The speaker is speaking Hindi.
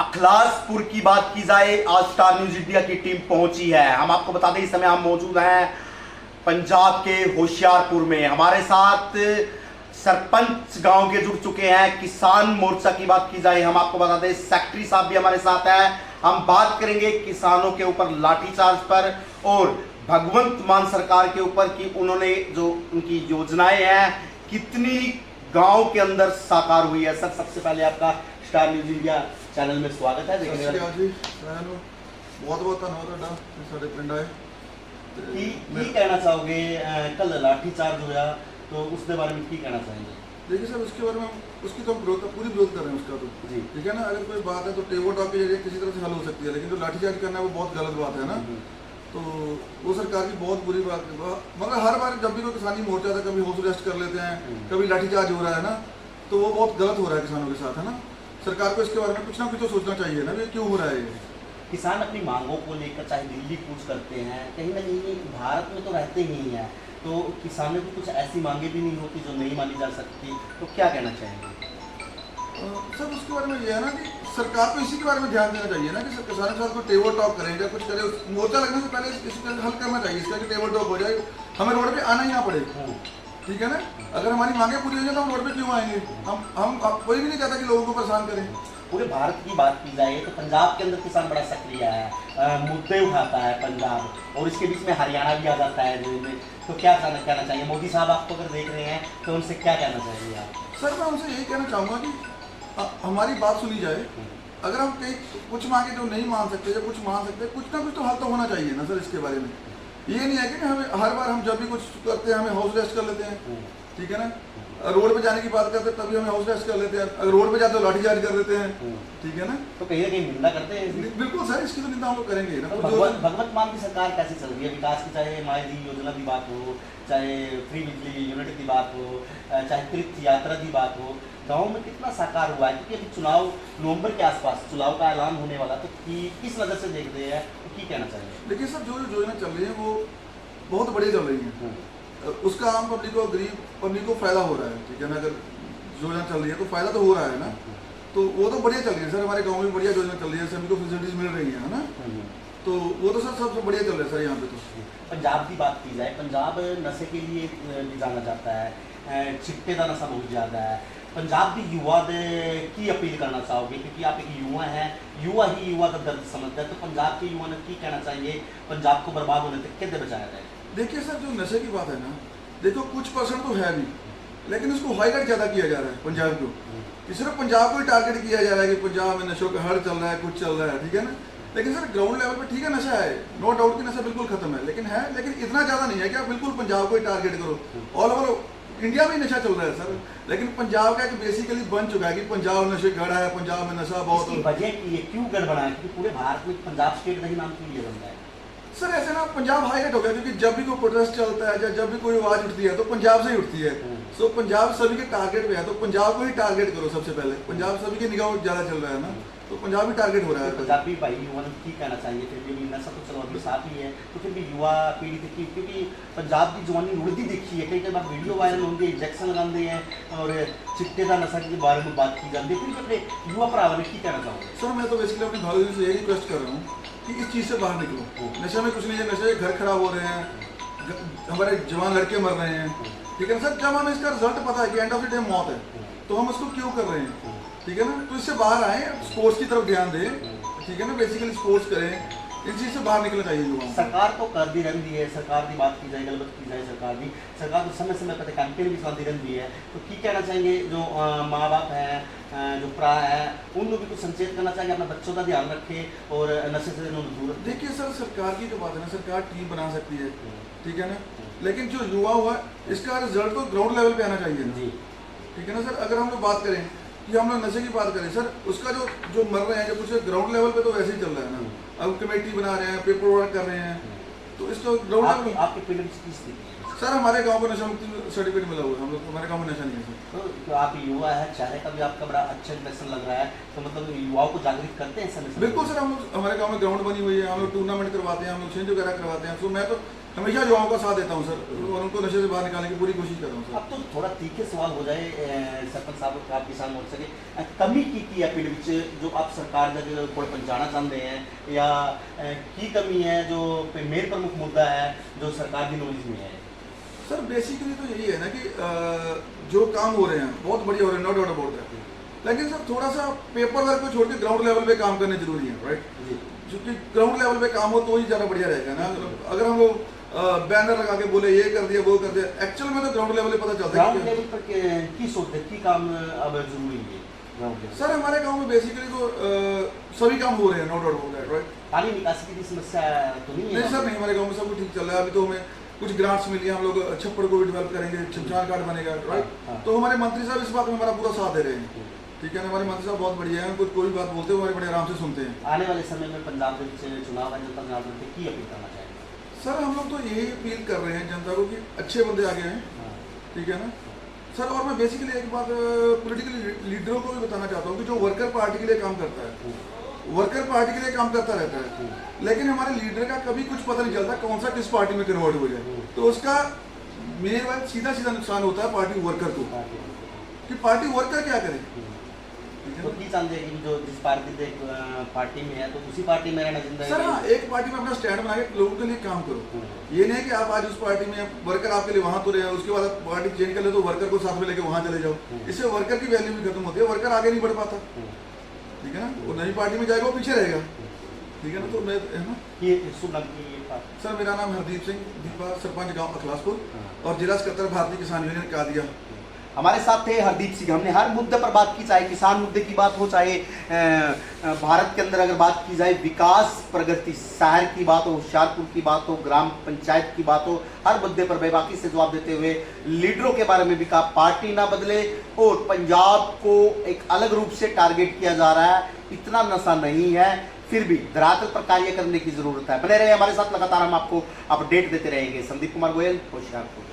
अखलासपुर की बात की जाए, आज स्टार न्यूज इंडिया की टीम पहुंची है। हम आपको बता दें इस समय हम मौजूद हैं पंजाब के होशियारपुर में। हमारे साथ सरपंच गांव के जुड़ चुके हैं। किसान मोर्चा की बात की जाए, हम आपको बता दें सेक्रेटरी साहब भी हमारे साथ हैं। हम बात करेंगे किसानों के ऊपर लाठीचार्ज पर और भगवंत मान सरकार के ऊपर कि उन्होंने जो उनकी योजनाएं हैं कितनी गांव के अंदर साकार हुई है। सर, सबसे पहले आपका स्टार न्यूज इंडिया चैनल में स्वागत है। बहुत बहुत धन्यवाद साढ़े पिंड आए। की कहना चाहोगे, कल लाठीचार्ज हुआ तो उसके बारे में की कहना चाहेंगे? देखिए सर, उसके बारे में उसकी तो पूरी विरोध कर रहे हैं उसका तो जी, ठीक है ना। अगर कोई बात है तो टेबल टॉक के जरिए किसी तरह से हल हो सकती है, लेकिन जो लाठीचार्ज करना है वो बहुत गलत बात है ना। तो वो सरकार की बहुत बुरी बात है। मगर हर बार जब भी कोई किसानी मोर्चा था, कभी हाउस अरेस्ट कर लेते हैं, कभी लाठीचार्ज हो रहा है ना, तो वो बहुत गलत हो रहा है किसानों के साथ, है ना। सरकार को इसके बारे में कुछ ना कुछ तो सोचना चाहिए ना, ये क्यों हो रहा है ये। किसान अपनी मांगों को लेकर चाहे दिल्ली कूच करते हैं, कहीं ना कहीं भारत में तो रहते ही हैं, तो किसानों की कुछ ऐसी मांगे भी नहीं होती जो नहीं मानी जा सकती, तो क्या कहना चाहेंगे? सर, उसके बारे में ये है ना कि सरकार को इसी के बारे में ध्यान देना चाहिए ना कि किसानों के साथ कोई टेबल टॉक करें या कुछ करें। मोर्चा लगने से पहले इसका हल करना चाहिए, इसका कि टेबल टॉक हो जाए, हमें रोड पे आना ही ना पड़े, ठीक है ना। अगर हमारी मांगे पूरी हो जाए तो हम रोड पे क्यों आएंगे? हम कोई भी नहीं चाहता कि लोगों को परेशान करें। पूरे भारत की बात की जाए तो पंजाब के अंदर किसान बड़ा सक्रिय है, मुद्दे उठाता है पंजाब, और इसके बीच में हरियाणा भी आ जाता है तो क्या कहना चाहिए? मोदी साहब आपको अगर देख रहे हैं तो उनसे क्या कहना चाहिए आप? सर, मैं उनसे यही कहना चाहूँगा कि हमारी बात सुनी जाए। अगर हम कहीं कुछ मांगे जो नहीं मान सकते या कुछ मान सकते, कुछ ना कुछ तो हल तो होना चाहिए ना सर इसके बारे में। ये नहीं है कि हमें हर बार हम जब भी कुछ करते हैं हमें हाउस अरेस्ट कर लेते हैं, ठीक है ना। रोड पे जाने की बात करते हैं तभी हमें हाउस अरेस्ट कर लेते हैं, अगर रोड पे जाते तो लाठीचार्ज कर देते हैं, ठीक है ना। तो कहीं ना कहीं निंदा करते हैं। बिल्कुल सर, इसकी तो निंदा हम लोग करेंगे ना। तो भगवंत मान की सरकार कैसी चल रही है? विकास की चाहे माई योजना की बात हो, चाहे फ्री बिजली यूनिट की बात हो, चाहे तीर्थ यात्रा की बात हो, गांव में कितना साकार हुआ है? क्योंकि अभी चुनाव नवंबर के आसपास चुनाव का ऐलान होने वाला, तो किस नज़र से देख रहे हैं, तो की कहना चाहिए? देखिए सर, जो योजना चल रही है वो बहुत बढ़िया चल रही है, उसका आम पब्लिक को, गरीब पब्लिक को फायदा हो रहा है, ठीक है ना। अगर योजना चल रही है तो फायदा तो हो रहा है ना, तो वो तो बढ़िया चल रही है सर। हमारे गांव में बढ़िया योजना चल रही है, सभी को फैसिलिटीज मिल रही है ना, तो वो तो सर सबसे बढ़िया चल रहा है सर यहाँ पे। तो पंजाब की बात की जाए, पंजाब नशे के लिए भी जाना जाता है, चिट्टे का नशा बहुत ज़्यादा है। पंजाब की युवा की अपील करना चाहोगे, क्योंकि आप एक युवा हैं, युवा ही युवा का दर्द समझता है, तो पंजाब के युवा ने की कहना चाहिए पंजाब को बर्बाद होने तक कैसे बचाया जाए? देखिए सर, जो नशे की बात है ना, देखो कुछ परसेंट तो है भी, लेकिन उसको हाईलाइट ज़्यादा किया जा रहा है पंजाब को, कि सिर्फ पंजाब को ही टारगेट किया जा रहा है कि पंजाब में नशों का हड़ चल रहा है, कुछ चल रहा है, ठीक है ना। लेकिन सर ग्राउंड लेवल पे ठीक है, नशा है, नो डाउट कि नशा बिल्कुल खत्म है, लेकिन इतना ज़्यादा नहीं है कि आप बिल्कुल पंजाब को ही टारगेट करो। ऑल ओवर इंडिया में नशा चल रहा है सर, लेकिन पंजाब का एक बेसिकली बन चुका है कि पंजाब नशे गढ़ है, पंजाब में नशा बहुत। वजह की है, क्यों गढ़ बना है? क्योंकि पूरे भारत में पंजाब स्टेट नहीं नाम क्यों लिया बन रहा है? सर ऐसे ना पंजाब हाईलाइट हो गया, क्योंकि जब भी कोई प्रोटेस्ट चलता है या जब भी कोई आवाज़ उठती है तो पंजाब से ही उठती है। सो पंजाब सभी के टारगेट पे है, तो पंजाब को ही टारगेट करो सबसे पहले। पंजाब सभी की निगाह ज़्यादा चल रहा है ना, तो पंजाब ही टारगेट हो रहा है। पंजाबी भाई युवा ने की कहना चाहिए? फिर भी नशा तो चलो अभी साथ ही है, तो फिर भी युवा पीढ़ी देखी, क्योंकि पंजाब की जवानी रुड़ती देखी है, कई बार वीडियो वायरल होंगे, इंजेक्शन लगाते हैं और चिट्टे का नशा के बारे में बात की जाती है, फिर अपने युवा भरावा ने की कहना चाहूँगा? सर मैं तो बेसिकली अपने भाई से यही रिक्वेस्ट कर रहा हूँ कि इस चीज़ से बाहर निकलो। नशे में कुछ नहीं है, नशे घर खराब हो रहे हैं, हमारे जवान लड़के मर रहे हैं, ठीक है ना सर। जब हमें इसका रिजल्ट पता है कि एंड ऑफ द डे मौत है, तो हम उसको क्यों कर रहे हैं, ठीक है ना। तो इससे बाहर आए, स्पोर्ट्स की तरफ ध्यान दें, ठीक है ना, बेसिकली स्पोर्ट्स करें, इस चीज़ से बाहर निकलना चाहिए युवाओं को। सरकार तो कर दी रही है, सरकार की बात की जाए, गलत की जाए, सरकार तो समय समय पर कैंपेन भी चलाती रही है, तो की कहना चाहिए जो माँ बाप हैं, जो प्रा है, उन लोग भी कुछ संचेत करना चाहिए, अपने बच्चों का ध्यान रखें और नशे से दूर। देखिए सर, सरकार की जो बात है ना, सरकार टीम बना सकती है, ठीक है ना, लेकिन जो युवा हुआ इसका रिजल्ट तो ग्राउंड लेवल पे आना चाहिए ना, ठीक है ना सर। अगर हम लोग बात करें कि हम लोग नशे की बात करें सर, उसका जो मर रहे हैं, जो कुछ ग्राउंड लेवल पे तो वैसे ही चल रहा है ना। अब कमेटी बना रहे हैं, पेपर वर्क कर रहे हैं, तो इसको ग्राउंड लेवल। आपके पेरेंट्स की स्थिति? सर हमारे गांव को नशा मुक्ति सर्टिफिकेट मिला हुआ है, हम लोग हमारे गांव में नशा नहीं है सर। तो आप युवा है, चेहरे का भी आपका बड़ा अच्छा इंप्रेशन लग रहा है, तो मतलब युवाओं को जागृत करते हैं समय? बिल्कुल सर, हम लोग हमारे गांव में ग्राउंड बनी हुई है, हम लोग टूर्नामेंट करवाते हैं, हम लोग छिंज वगैरह करवाते हैं। तो मैं तो हमेशा युवाओं का साथ देता हूँ सर, और उनको नशे से बाहर निकालने की पूरी कोशिश कर रहा हूँ सर। अब तो थोड़ा तीखे सवाल हो जाए सरपंच साहब आप किसान मोर्चा के कमी की है पिंड विच जो आप सरकार का कोल पहुँचाना चाहते हैं या की कमी है जो मेन प्रमुख मुद्दा है जो सरकार की नॉलेज में है? सर बेसिकली तो यही है ना कि जो काम हो रहे हैं बहुत बढ़िया हो रहे हैं, नो डाउट अबाउट दैट, लेकिन सर थोड़ा सा पेपर वर्क को छोड़ के ग्राउंड लेवल पे काम करने जरूरी है, राइट? क्योंकि ग्राउंड लेवल पे काम हो तो ही ज़्यादा बढ़िया रहेगा ना। अगर हम लोग बैनर लगा के बोले ये कर दिया वो कर दिया, एक्चुअल में तो ग्राउंड लेवल पे पता चलता है। ग्राउंड लेवल पर की सोचते की काम अब जरूरी है ग्राउंड लेवल? सर हमारे गांव में बेसिकली तो सभी काम हो रहे हैं, no doubt about that, right? पानी निकासी की समस्या तो नहीं है? नहीं सर नहीं, हमारे गांव में सब कुछ ठीक चल रहा है। अभी तो हमें कुछ ग्रांट्स मिली हैं, हम लोग छप्पड़ को भी डेवलप करेंगे, शमशान घाट बनेगा, राइट? तो हमारे मंत्री साहब इस बात में हमारा पूरा साथ दे रहे हैं, ठीक है ना? हमारे मंत्री साहब बहुत बढ़िया हैं, कुछ कोई बात बोलते हो हमारे बड़े आराम से सुनते हैं। आने वाले समय में पंजाब के चुनाव है, जनता चुनाव में की अपील करना चाहेंगे? सर हम लोग तो यही अपील कर रहे हैं जनता को कि अच्छे बंदे आगे हैं, ठीक है ना सर? और मैं बेसिकली एक बात पॉलिटिकल लीडरों को भी बताना चाहता हूँ कि जो वर्कर पार्टी के लिए काम करता है, वर्कर पार्टी के लिए काम करता रहता है, लेकिन हमारे लीडर का कभी कुछ पता नहीं चलता कौन सा किस पार्टी में कन्वर्ट हो जाए, तो उसका मेरे बात सीधा सीधा नुकसान होता है पार्टी वर्कर को, कि पार्टी वर्कर क्या करे। तो की चाहते हैं कि जो जिस पार्टी में है तो उसी पार्टी में रहना जिंदा सर हाँ, एक पार्टी में अपना स्टैंड बना के लोगों के लिए काम करो। ये नहीं कि आप आज उस पार्टी में वर्कर आपके लिए वहां तो रहे, उसके बाद आप पार्टी चेंज कर ले तो वर्कर को साथ में लेके वहां चले जाओ, इससे वर्कर की वैल्यू भी खत्म होती है, वर्कर आगे नहीं बढ़ पाता, ठीक है ना? वो नई पार्टी में जाएगा वो पीछे रहेगा, ठीक है ना? तो मैं है ना ये शुभ नाम की सर मेरा नाम हरदीप सिंह दीपा, सरपंच गांव अखलासपुर और जिला सकत्तर भारतीय किसान यूनियन कादिया। हमारे साथ थे हरदीप सिंह। हमने हर मुद्दे पर बात की, चाहे किसान मुद्दे की बात हो, चाहे भारत के अंदर अगर बात की जाए विकास प्रगति, शहर की बात हो, होशियारपुर की बात हो, ग्राम पंचायत की बात हो, हर मुद्दे पर बेबाकी से जवाब देते हुए लीडरों के बारे में भी कहा पार्टी ना बदले और पंजाब को एक अलग रूप से टारगेट किया जा रहा है, इतना नशा नहीं है, फिर भी धरातल पर कार्य करने की जरूरत है। बने रहे हमारे साथ, लगातार हम आपको अपडेट देते रहेंगे। संदीप कुमार गोयल, होशियारपुर।